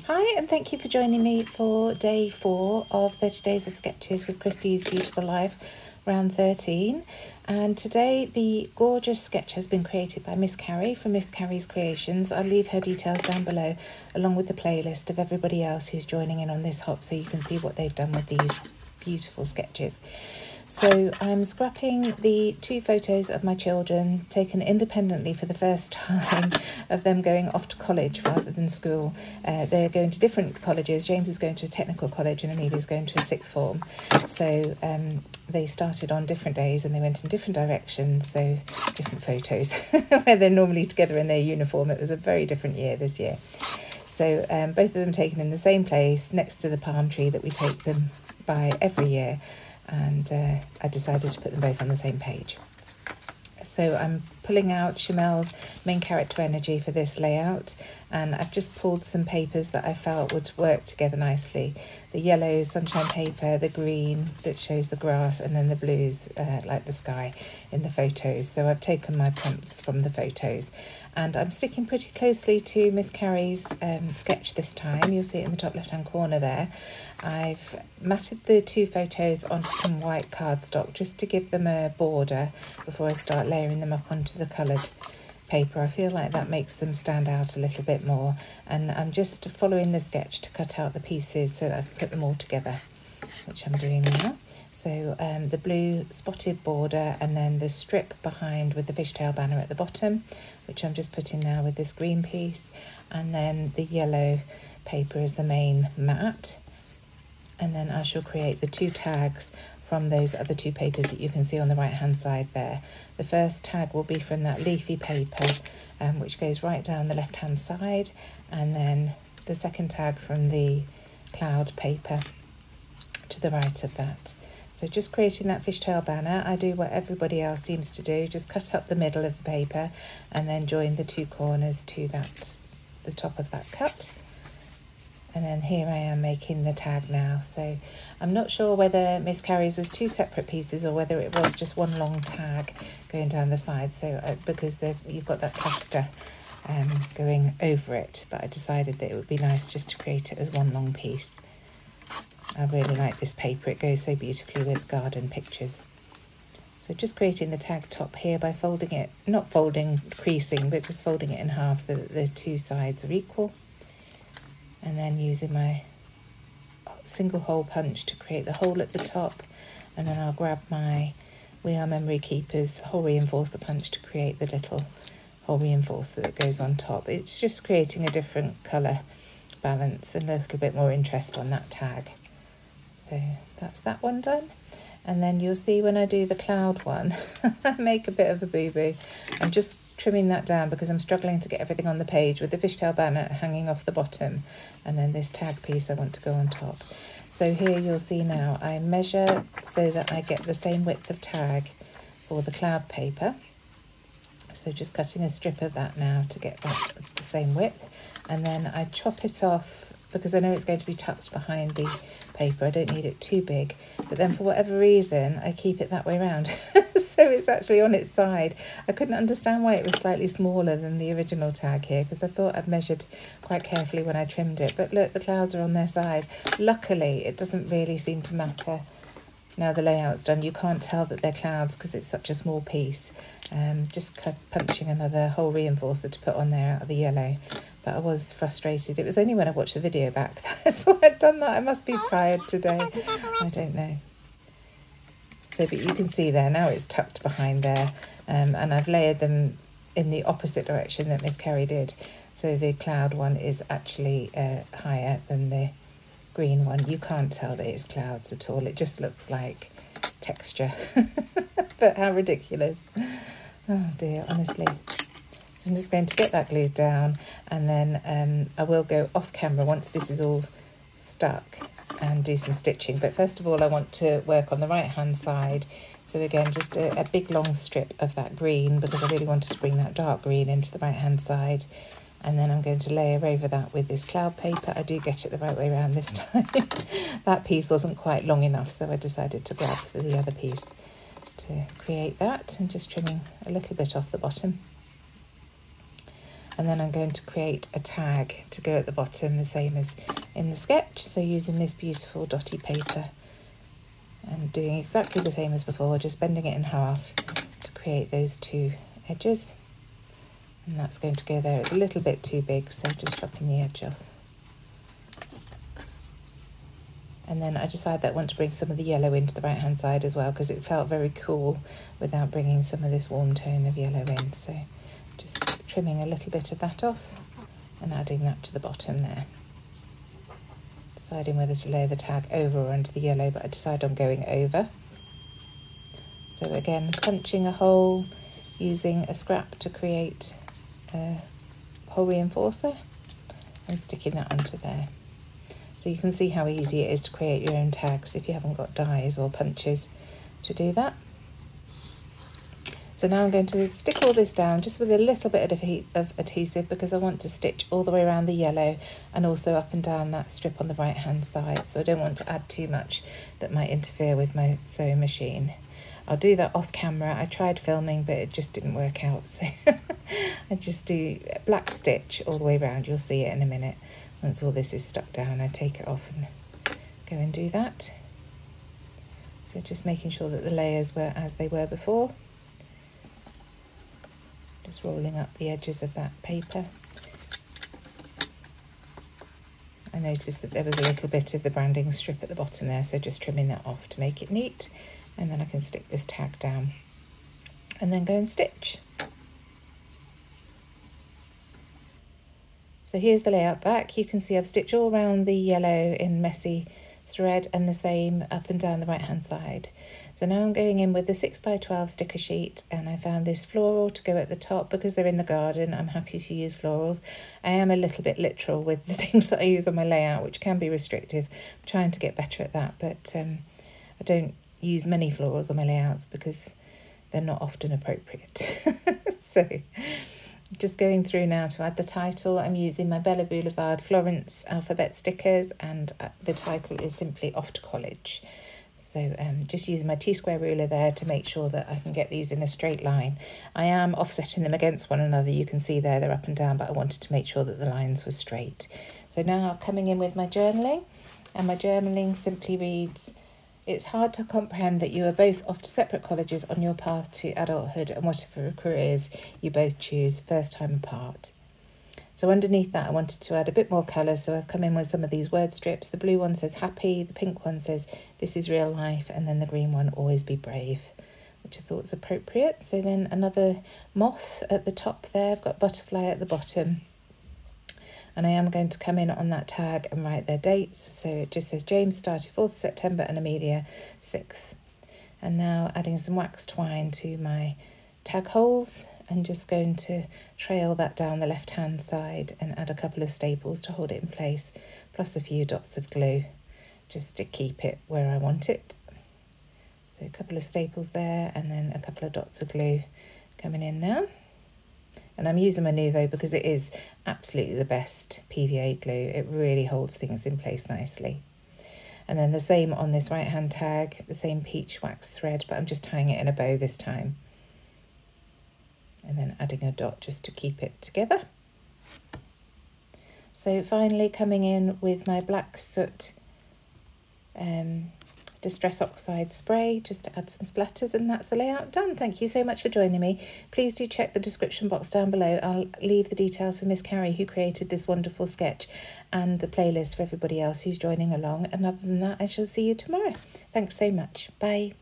Hi, and thank you for joining me for day 4 of 30 Days of Sketches with Christie's Beautiful Life, round 13. And today the gorgeous sketch has been created by Miss Carrie from Miss Carrie's Creations. I'll leave her details down below, along with the playlist of everybody else who's joining in on this hop, so you can see what they've done with these beautiful sketches. So I'm scrapping the 2 photos of my children taken independently for the first time of them going off to college rather than school. They're going to different colleges. James is going to a technical college and Amelia's going to a 6th form. So they started on different days and they went in different directions, so different photos. Where they're normally together in their uniform, it was a very different year this year. So both of them taken in the same place next to the palm tree that we take them by every year. And I decided to put them both on the same page. So I'm pulling out Shimelle's main character energy for this layout, and I've just pulled some papers that I felt would work together nicely. The yellow sunshine paper, the green that shows the grass, and then the blues like the sky in the photos. So I've taken my prompts from the photos, and I'm sticking pretty closely to Miss Carrie's sketch this time. You'll see it in the top left hand corner there. I've matted the 2 photos onto some white cardstock just to give them a border before I start layering them up onto the coloured paper. I feel like that makes them stand out a little bit more, and I'm just following the sketch to cut out the pieces so that I can put them all together, which I'm doing now. So the blue spotted border, and then the strip behind with the fishtail banner at the bottom, which I'm just putting now with this green piece, and then the yellow paper is the main mat. And then I shall create the 2 tags from those other 2 papers that you can see on the right hand side there. The first tag will be from that leafy paper, which goes right down the left hand side, and then the second tag from the cloud paper to the right of that. So just creating that fishtail banner, I do what everybody else seems to do, just cut up the middle of the paper and then join the 2 corners to the top of that cut. And then here I am making the tag now. So I'm not sure whether Miss Carrie's was 2 separate pieces or whether it was just one long tag going down the side. So because you've got that cluster going over it, but I decided that it would be nice just to create it as one long piece. I really like this paper. It goes so beautifully with garden pictures. So just creating the tag top here by folding it, not folding, creasing, but just folding it in half so that the 2 sides are equal. And then using my single hole punch to create the hole at the top, and then I'll grab my We Are Memory Keepers hole reinforcer punch to create the little hole reinforcer that goes on top. It's just creating a different colour balance and a little bit more interest on that tag. So that's that one done. And then you'll see when I do the cloud one, I make a bit of a boo-boo. I'm just trimming that down because I'm struggling to get everything on the page with the fishtail banner hanging off the bottom, and then this tag piece I want to go on top. So here you'll see now I measure so that I get the same width of tag for the cloud paper. So just cutting a strip of that now to get that the same width, and then I chop it off because I know it's going to be tucked behind the paper. I don't need it too big, but then for whatever reason I keep it that way around. So it's actually on its side. I couldn't understand why it was slightly smaller than the original tag here, because I thought I'd measured quite carefully when I trimmed it, but look, the clouds are on their side. Luckily it doesn't really seem to matter now the layout's done. You can't tell that they're clouds because it's such a small piece. Just punching another hole reinforcer to put on there out of the yellow. But I was frustrated. It was only when I watched the video back that I saw I'd done that. I must be tired today. I don't know. So, but you can see there, now it's tucked behind there. And I've layered them in the opposite direction that Miss Carrie did. So the cloud one is actually higher than the green one. You can't tell that it's clouds at all. It just looks like texture. But how ridiculous. Oh dear, honestly. So I'm just going to get that glued down, and then I will go off camera once this is all stuck and do some stitching. But first of all I want to work on the right hand side. So again, just a big long strip of that green, because I really wanted to bring that dark green into the right hand side. And then I'm going to layer over that with this cloud paper. I do get it the right way around this time. That piece wasn't quite long enough, so I decided to grab for the other piece to create that, and just trimming a little bit off the bottom. And then I'm going to create a tag to go at the bottom, the same as in the sketch. So using this beautiful dotty paper and doing exactly the same as before, just bending it in half to create those two edges. And that's going to go there. It's a little bit too big, so just chopping the edge off. And then I decided that I want to bring some of the yellow into the right hand side as well, because it felt very cool without bringing some of this warm tone of yellow in. So just trimming a little bit of that off and adding that to the bottom there. Deciding whether to lay the tag over or under the yellow, but I decided on going over. So again, punching a hole, using a scrap to create a hole reinforcer and sticking that onto there. So you can see how easy it is to create your own tags if you haven't got dies or punches to do that. So now I'm going to stick all this down just with a little bit of adhesive, because I want to stitch all the way around the yellow and also up and down that strip on the right hand side. So I don't want to add too much that might interfere with my sewing machine. I'll do that off camera. I tried filming, but it just didn't work out. So I just do a black stitch all the way around. You'll see it in a minute. Once all this is stuck down, I take it off and go and do that. So just making sure that the layers were as they were before. Just rolling up the edges of that paper. I noticed that there was a little bit of the branding strip at the bottom there, so just trimming that off to make it neat. And then I can stick this tag down and then go and stitch. So here's the layout back. You can see I've stitched all around the yellow in messy thread and the same up and down the right hand side. So now I'm going in with the 6x12 sticker sheet, and I found this floral to go at the top because they're in the garden. I'm happy to use florals. I am a little bit literal with the things that I use on my layout, which can be restrictive. I'm trying to get better at that, but I don't use many florals on my layouts because they're not often appropriate. So just going through now to add the title. I'm using my Bella Boulevard Florence alphabet stickers, and the title is simply Off to College. So just using my T-square ruler there to make sure that I can get these in a straight line. I am offsetting them against one another. You can see there they're up and down, but I wanted to make sure that the lines were straight. So now coming in with my journaling, and my journaling simply reads, "It's hard to comprehend that you are both off to separate colleges on your path to adulthood and whatever careers you both choose, first time apart." So underneath that I wanted to add a bit more colour, so I've come in with some of these word strips. The blue one says happy, the pink one says this is real life, and then the green one always be brave, which I thought was appropriate. So then another moth at the top there, I've got butterfly at the bottom. And I am going to come in on that tag and write their dates. So it just says James started 4th September and Amelia 6th. And now adding some wax twine to my tag holes, and just going to trail that down the left hand side and add a couple of staples to hold it in place, plus a few dots of glue just to keep it where I want it. So a couple of staples there, and then a couple of dots of glue coming in now. And I'm using my Nuvo because it is absolutely the best PVA glue. It really holds things in place nicely. And then the same on this right hand tag, the same peach wax thread, but I'm just tying it in a bow this time. And then adding a dot just to keep it together. So finally coming in with my black soot Distress Oxide spray just to add some splatters, and that's the layout done. Thank you so much for joining me. Please do check the description box down below. I'll leave the details for Miss Carrie, who created this wonderful sketch, and the playlist for everybody else who's joining along. And other than that, I shall see you tomorrow. Thanks so much. Bye.